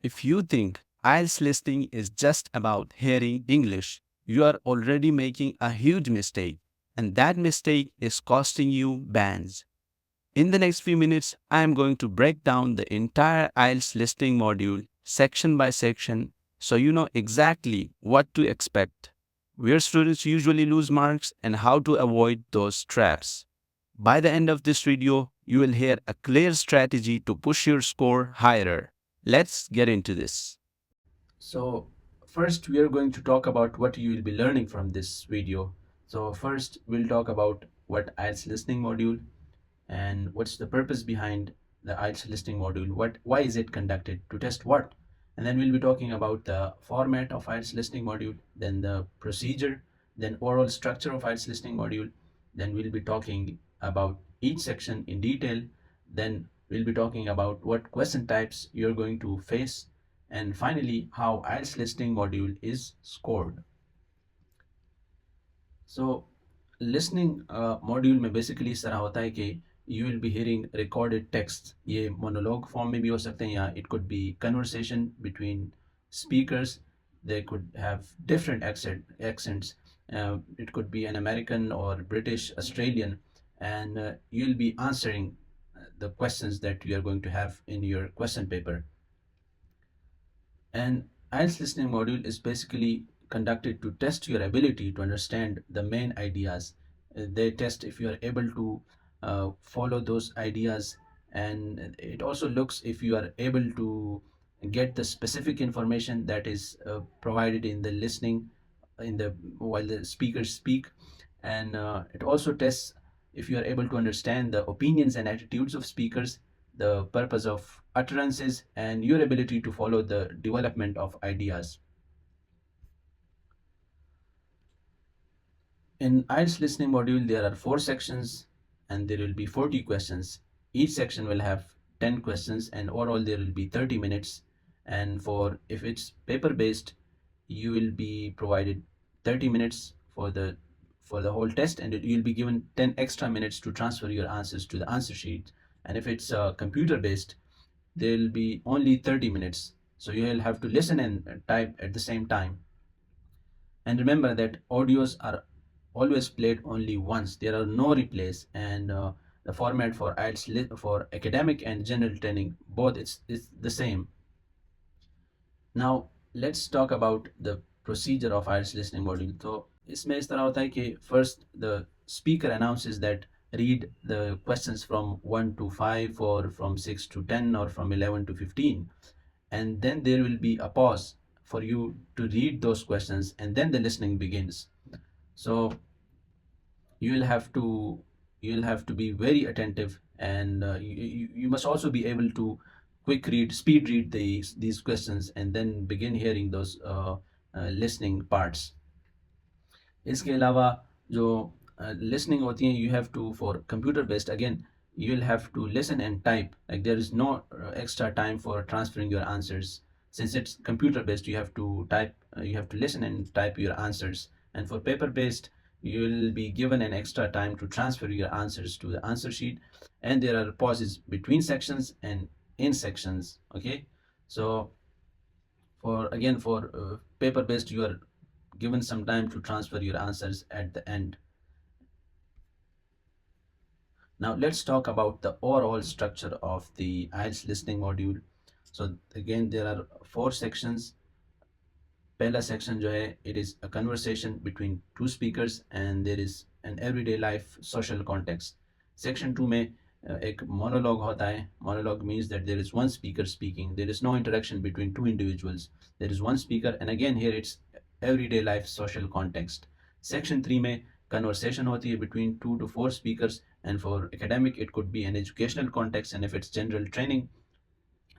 If you think IELTS listening is just about hearing English, you are already making a huge mistake, and that mistake is costing you bands. In the next few minutes, I am going to break down the entire IELTS listening module section by section so you know exactly what to expect, where students usually lose marks, and how to avoid those traps. By the end of this video, you will hear a clear strategy to push your score higher. Let's get into this. So, first, we are going to talk about what you will be learning from this video. So, first, we'll talk about what IELTS listening module and what's the purpose behind the IELTS listening module. Why is it conducted? To test what? And then we'll be talking about the format of IELTS listening module, then the procedure, then overall structure of IELTS listening module. Then we'll be talking about each section in detail. Then we'll be talking about what question types you're going to face, and finally how IELTS listening module is scored. So listening module में basically इस तरह होता है कि you will be hearing recorded text. ये monologue form में भी हो सकते हैं या it could be conversation between speakers. They could have different accents. It could be an American or British, Australian, and you'll be answering the questions that you are going to have in your question paper. And IELTS listening module is basically conducted to test your ability to understand the main ideas. They test if you are able to follow those ideas, and it also looks if you are able to get the specific information that is provided in the listening in the while the speakers speak. And it also tests if you are able to understand the opinions and attitudes of speakers, the purpose of utterances, and your ability to follow the development of ideas. In IELTS listening module, there are 4 sections and there will be 40 questions. Each section will have 10 questions and overall there will be 30 minutes. And for if it's paper based, you will be provided 30 minutes for the whole test, and you'll be given 10 extra minutes to transfer your answers to the answer sheet. And if it's computer based, there will be only 30 minutes. So you'll have to listen and type at the same time. And remember that audios are always played only once. There are no replays, and the format for IELTS for academic and general training both it's the same. Now let's talk about the procedure of IELTS listening module. So इसमें इस तरह होता है कि first the speaker announces that read the questions from 1 to 5 or from 6 to 10 or from 11 to 15, and then there will be a pause for you to read those questions, and then the listening begins. So you will have to be very attentive, and you must also be able to speed read these questions and then begin hearing those listening parts. इसके अलावा जो listening होती है, you have to, for computer based, again you will have to listen and type. Like there is no extra time for transferring your answers. Since it's computer based, you have to type, you have to listen and type your answers. And for paper based, you will be given an extra time to transfer your answers to the answer sheet, and there are pauses between sections and in sections. Okay, so for paper based, you are given some time to transfer your answers at the end. Now let's talk about the overall structure of the IELTS listening module. So again, there are 4 sections. पहला section जो है, it is a conversation between 2 speakers and there is an everyday life social context. Section 2 में एक monologue होता है. Monologue means that there is one speaker speaking. There is no interaction between 2 individuals. There is one speaker, and again here it's everyday life social context. Section 3 में conversation होती है between 2 to 4 speakers, and for academic it could be an educational context, and if it's general training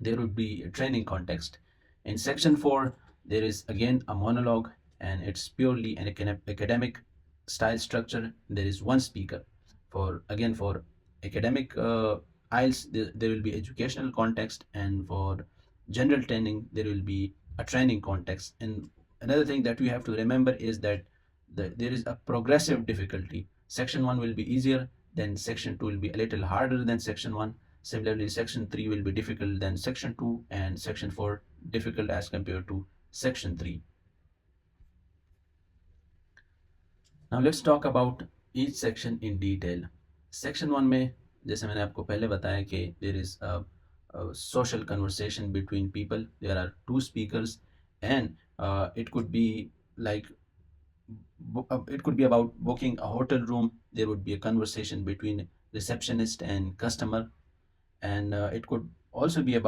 there would be a training context. In section 4, there is again a monologue, and it's purely an academic style structure. There is one speaker. For academic IELTS, there will be educational context, and for general training, there will be a training context. And another thing that we have to remember is that there is a progressive difficulty. Section 1 will be easier, then section 2 will be a little harder than section 1. Similarly, section 3 will be difficult than section 2, and section 4 difficult as compared to section 3. Now let's talk about each section in detail. Section 1 में जैसे मैंने आपको पहले बताया कि there is a social conversation between people. There are two speakers, and it could be like it could be about booking a hotel room. There would be a conversation between receptionist and customer, and it could also be a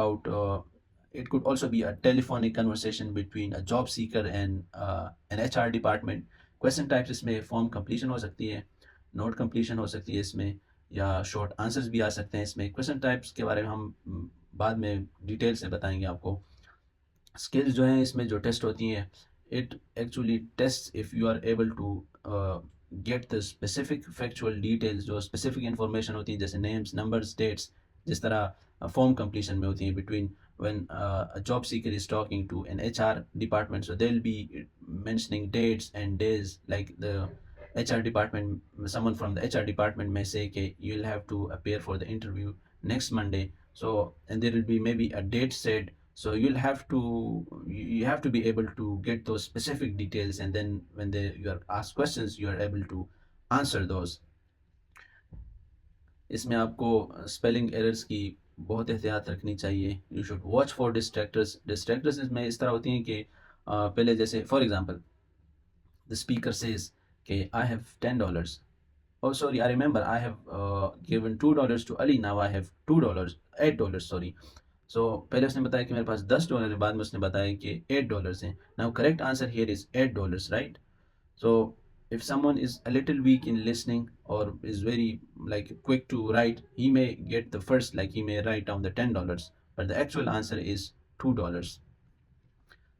telephonic conversation between a job seeker and an HR department. Question types इसमें form completion हो सकती है, note completion हो सकती है इसमें, या short answers भी आ सकते हैं इसमें. Question types के बारे में हम बाद में डिटेल से बताएंगे आपको. स्किल्स जो हैं इसमें जो टेस्ट होती हैं, it actually test if you are able to get the specific factual details, जो स्पेसिफिक इंफॉर्मेशन होती हैं जैसे नेम्स, नंबर्स, डेट्स, जिस तरह फॉर्म कंप्लीशन में होती हैं between when a job seeker is talking to an HR department. So they'll be mentioning dates and days, like the HR department, someone from the HR department may say, okay, you'll have to appear for the interview next Monday. So, and there will be maybe a date said, so you have to be able to get those specific details, and then when you are asked questions, you are able to answer those. इसमें आपको spelling errors की बहुत एहतियात रखनी चाहिए. You should watch for डिस्ट्रैक्टर्स इसमें इस तरह होती हैं कि पहले जैसे for example the speaker says कि I have $10. Oh, sorry, I remember I have given $2 to Ali. Now I have $2, $8, sorry. So पहले उसने बताया कि मेरे पास $10 है, बाद में उसने बताया कि $8 हैं. Now correct answer here is $8, right? So if someone is a little weak in listening or is very like quick to write, he may get the first, like he may write down the $10, but the actual answer is $2.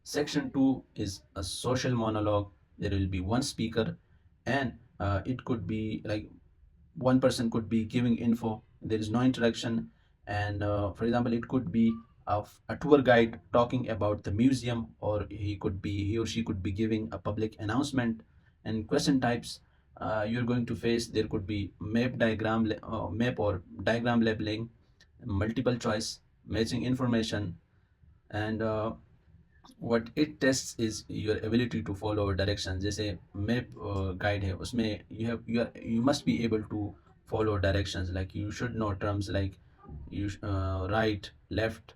Section 2 is a social monologue. There will be one speaker, and it could be like one person could be giving info. There is no interaction, and for example, it could be a tour guide talking about the museum, or he or she could be giving a public announcement. And question types you're going to face, there could be map or diagram labeling, multiple choice, matching information, and what it tests is your ability to follow directions. जैसे map guide है, उसमें you must be able to follow directions, like you should know terms like right, left,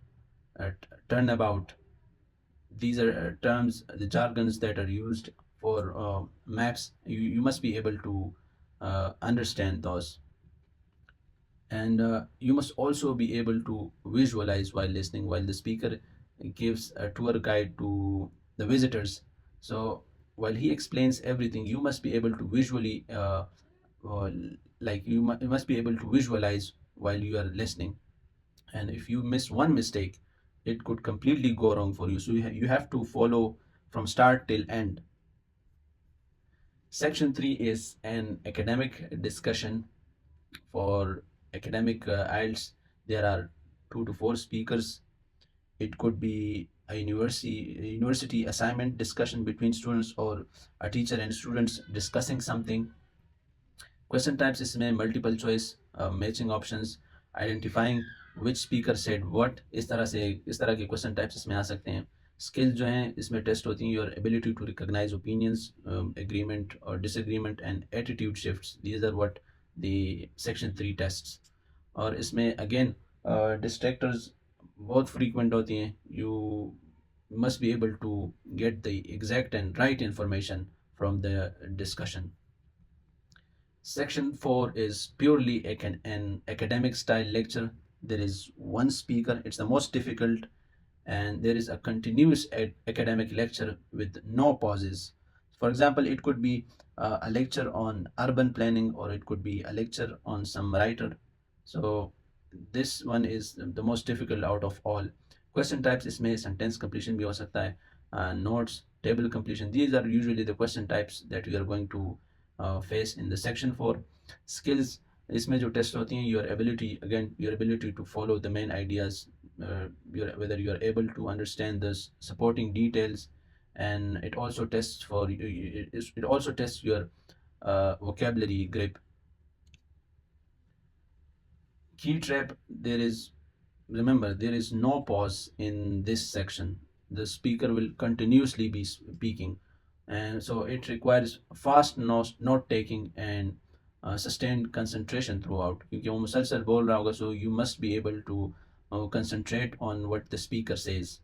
uh, turnabout. These are terms, the jargons that are used for maps. You must be able to understand those. And you must also be able to visualize while listening, while the speaker gives a tour guide to the visitors. So while he explains everything, you must be able to visually uh, you must be able to visualize while you are listening. And if you miss one mistake, it could completely go wrong for you. So you have to follow from start till end. Section 3 is an academic discussion. For academic IELTS, there are 2 to 4 speakers. It could be a university assignment discussion between students, or a teacher and students discussing something. Question types इसमें multiple choice, matching options, identifying which speaker said what. इस तरह के question types इसमें आ सकते हैं. Skills जो हैं इसमें टेस्ट होती हैं, your ability to recognize opinions, agreement or disagreement, and attitude shifts. These are what the section 3 tests. और इसमें again distractors बहुत frequent होती हैं. You must be able to get the exact and right information from the discussion. Section 4 is purely an academic style lecture. There is one speaker, it's the most difficult, and there is a continuous academic lecture with no pauses. For example, it could be a lecture on urban planning, or it could be a lecture on some writer. So this one is the most difficult out of all. Question types इसमें sentence completion भी हो सकता है, notes, table completion. These are usually the question types that we are going to face in the section 4. Skills इसमें जो test होती हैं, your ability to follow the main ideas, whether you are able to understand the supporting details, and it also tests your vocabulary grip. Key trap, there is no pause in this section. the speaker will continuously be speaking, and so it requires fast note taking and sustained concentration throughout, क्योंकि वो मुसलसल बोल रहा होगा, so you must be able to concentrate on what the speaker says.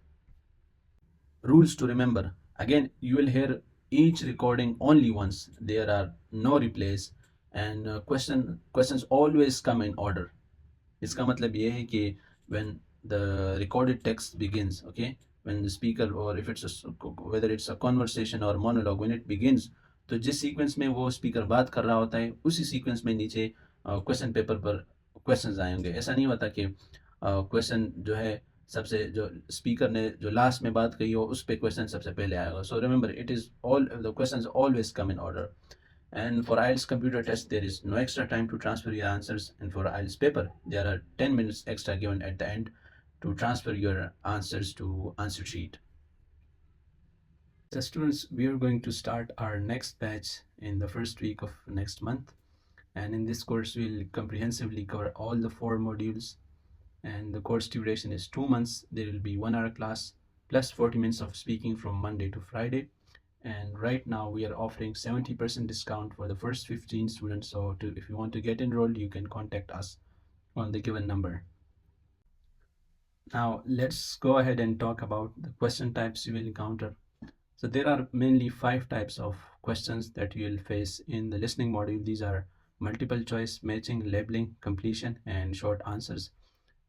Rules to remember. Again, you will hear each recording only once. There are no replays, and questions always come in order. इसका मतलब ये है कि when the recorded text begins, okay, when the speaker, or if it's whether it's a conversation or monologue, when it begins, तो जिस sequence में वो speaker बात कर रहा होता है उसी सीक्वेंस में नीचे क्वेश्चन पेपर पर क्वेश्चंस आएंगे. ऐसा नहीं होता कि क्वेश्चन जो है सबसे जो स्पीकर ने जो लास्ट में बात कही हो उस पे क्वेश्चन सबसे पहले आएगा. So remember, it is all the questions always come in order. And for IELTS computer test, there is no extra time to transfer your answers. And for IELTS paper, there are 10 minutes extra given at the end to transfer your answers to answer sheet. So students, we are going to start our next batch in the first week of next month. And in this course, we'll comprehensively cover all the 4 modules. And the course duration is 2 months. There will be 1 hour class plus 40 minutes of speaking from Monday to Friday. And right now we are offering 70% discount for the first 15 students. So if you want to get enrolled, you can contact us on the given number. Now let's go ahead and talk about the question types you will encounter. So there are mainly 5 types of questions that you will face in the listening module. These are multiple choice, matching, labeling, completion, and short answers.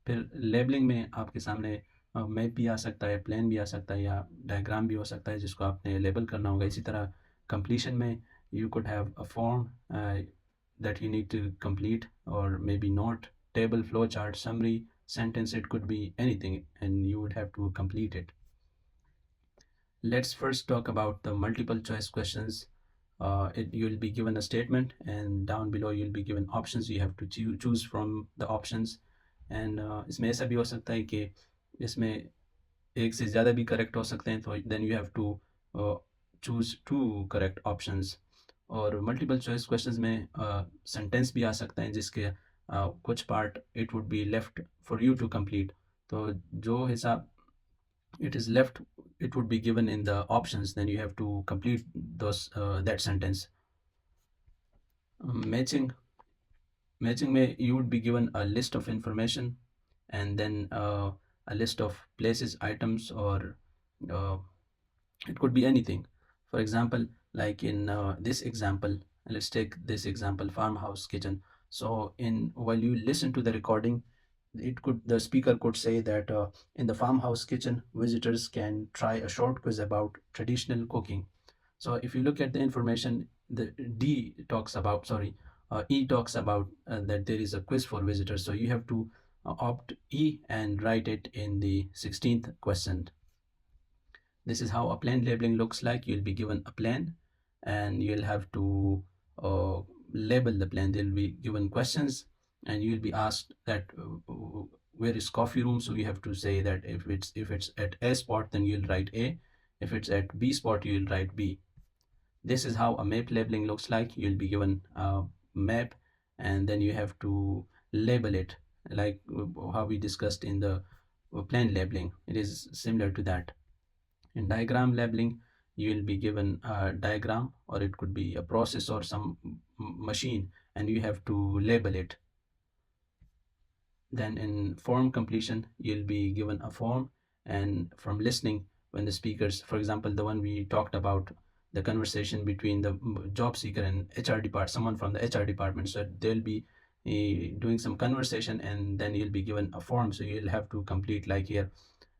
फिर labelling में आपके सामने map भी आ सकता है, plan भी आ सकता है, या डायग्राम भी हो सकता है जिसको आपने लेबल करना होगा. इसी तरह कंप्लीशन में you could have a form that you need to complete, और maybe note, table, flow chart, summary, sentence, it could be anything, and you would have to complete it. Let's first talk about the multiple choice questions. You'll be given a statement, and down below you'll be given options. You have to choose from the options. And इसमें ऐसा भी हो सकता है कि इसमें एक से ज़्यादा भी करेक्ट हो सकते हैं, तो then you have to choose 2 correct options. और मल्टीपल चॉइस क्वेश्चंस में सेंटेंस भी आ सकते हैं जिसके कुछ part it would be left for you to complete. तो जो हिसाब it is left, it would be given in the options, then you have to complete those that sentence. Matching may you would be given a list of information, and then a list of places, items, or uh, it could be anything. For example, like in this example, let's take this example, farmhouse kitchen. So in while you listen to the recording, the speaker could say that in the farmhouse kitchen, visitors can try a short quiz about traditional cooking. So if you look at the information, the D talks about, sorry, E talks about that there is a quiz for visitors. So you have to opt E and write it in the 16th question. This is how a plan labeling looks like. You'll be given a plan, and you'll have to label the plan. They'll be given questions, and you'll be asked that where is coffee room. So you have to say that if it's at A spot, then you'll write A. If it's at B spot, you'll write B. This is how a map labeling looks like. You'll be given a map, and then you have to label it like how we discussed in the plan labeling. It is similar to that. In diagram labeling, you will be given a diagram, or it could be a process or some machine, and you have to label it. Then in form completion, you'll be given a form, and from listening, when the speakers, for example, the one we talked about, the conversation between the job seeker and HR department, someone from the HR department, so they'll be doing some conversation, and then you'll be given a form, so you'll have to complete, like here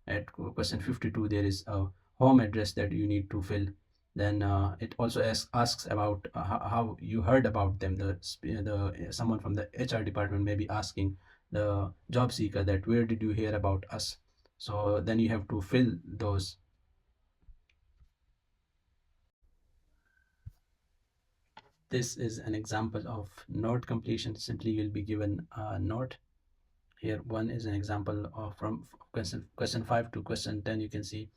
at question 52, there is a home address that you need to fill. Then it also asks about how you heard about them. The someone from the HR department may be asking the job seeker that where did you hear about us. So then you have to fill those. This is an example of note completion. Simply you'll be given a note. Here one is an example of from question 5 to question 10. You can see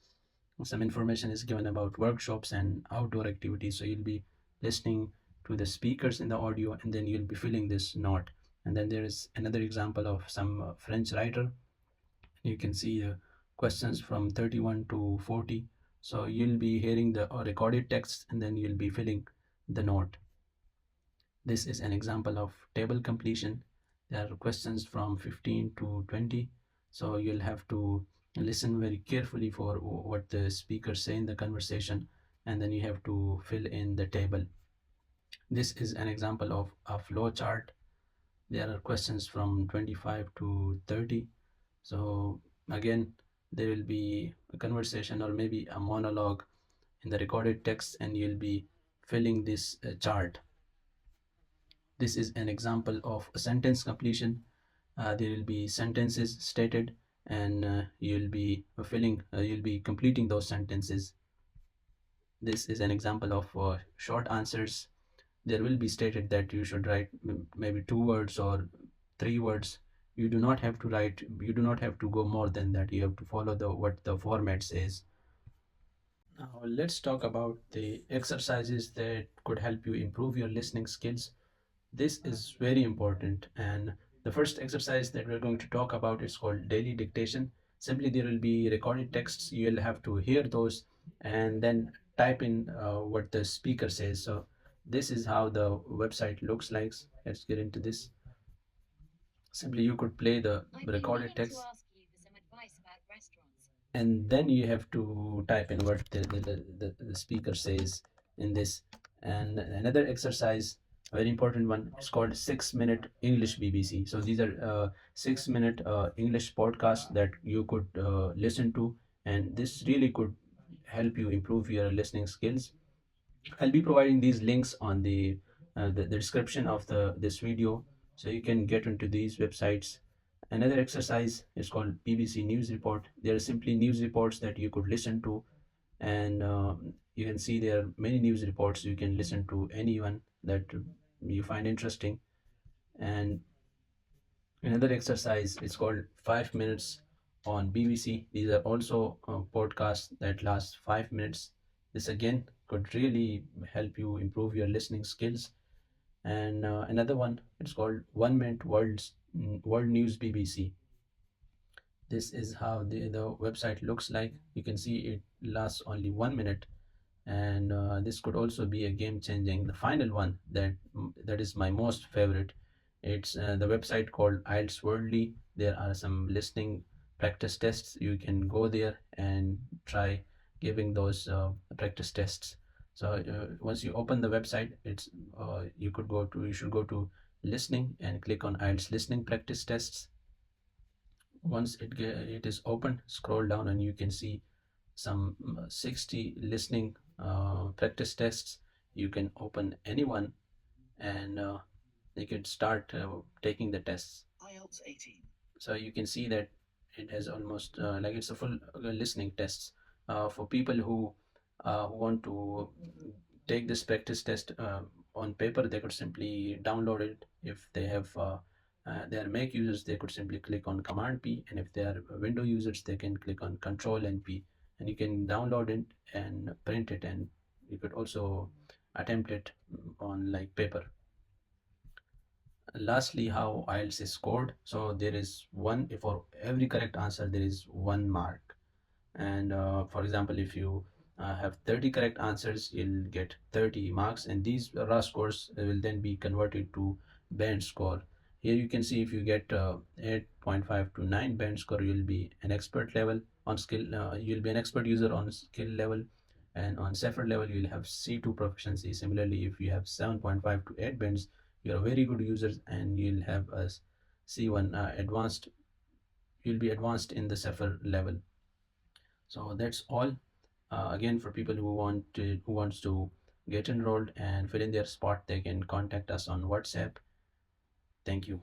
some information is given about workshops and outdoor activities. So you'll be listening to the speakers in the audio, and then you'll be filling this note. And then there is another example of some French writer. You can see questions from 31 to 40. So you'll be hearing the recorded text and then you'll be filling the note. This is an example of table completion. There are questions from 15 to 20. So you'll have to listen very carefully for what the speakers say in the conversation, and then you have to fill in the table. This is an example of a flow chart. There are questions from 25 to 30. So again, there will be a conversation or maybe a monologue in the recorded text, and you'll be filling this chart. This is an example of a sentence completion. There will be sentences stated, and you'll be completing those sentences. This is an example of short answers. There will be stated that you should write maybe 2 words or 3 words. You do not have to write, you do not have to go more than that. You have to follow the what the format says. Now let's talk about the exercises that could help you improve your listening skills. This is very important, and the first exercise that we're going to talk about is called daily dictation. Simply, there will be recorded texts. You'll have to hear those and then type in what the speaker says. So this is how the website looks like. Let's get into this. Simply, you could play the recorded text, and then you have to type in what the speaker says in this. And another exercise, a very important one, is called 6 minute English BBC. So these are 6 minute English podcasts that you could listen to, and this really could help you improve your listening skills. I'll be providing these links on the description of the this video, so you can get into these websites. Another exercise is called BBC News Report. They are simply news reports that you could listen to, and you can see there are many news reports. You can listen to anyone that you find interesting. And another exercise is called 5 minutes on BBC. These are also podcasts that last 5 minutes. This again could really help you improve your listening skills. And another one, it's called 1 minute World News BBC. This is how the website looks like. You can see it lasts only 1 minute, and this could also be a game changing. The final one that is my most favorite, it's the website called IELTS Worldly. There are some listening practice tests. You can go there and try giving those practice tests. So once you open the website, it's you should go to listening and click on IELTS listening practice tests. Once it is open, scroll down and you can see some 60 listening practice tests. You can open any one, and you can start taking the tests. IELTS 18. So you can see that it has almost like it's a full listening tests for people who want to take this practice test on paper. They could simply download it. If they are Mac users, they could simply click on Command P, and if they are Windows users, they can click on Control and P, and you can download it and print it, and you could also attempt it on like paper. Lastly, how IELTS is scored. So there is one for every correct answer. There is 1 mark, and for example, if you have 30 correct answers, you'll get 30 marks, and these raw scores will then be converted to band score. Here you can see if you get 8.5 to 9 band score, you'll be an expert level on skill. You'll be an expert user on skill level, and on Zephyr level you'll have C2 proficiency. Similarly, if you have 7.5 to 8 bands, you're a very good user, and you'll have a C1 advanced. You'll be advanced in the Zephyr level. So that's all. Again, for people who wants to get enrolled and fill in their spot, they can contact us on WhatsApp. Thank you.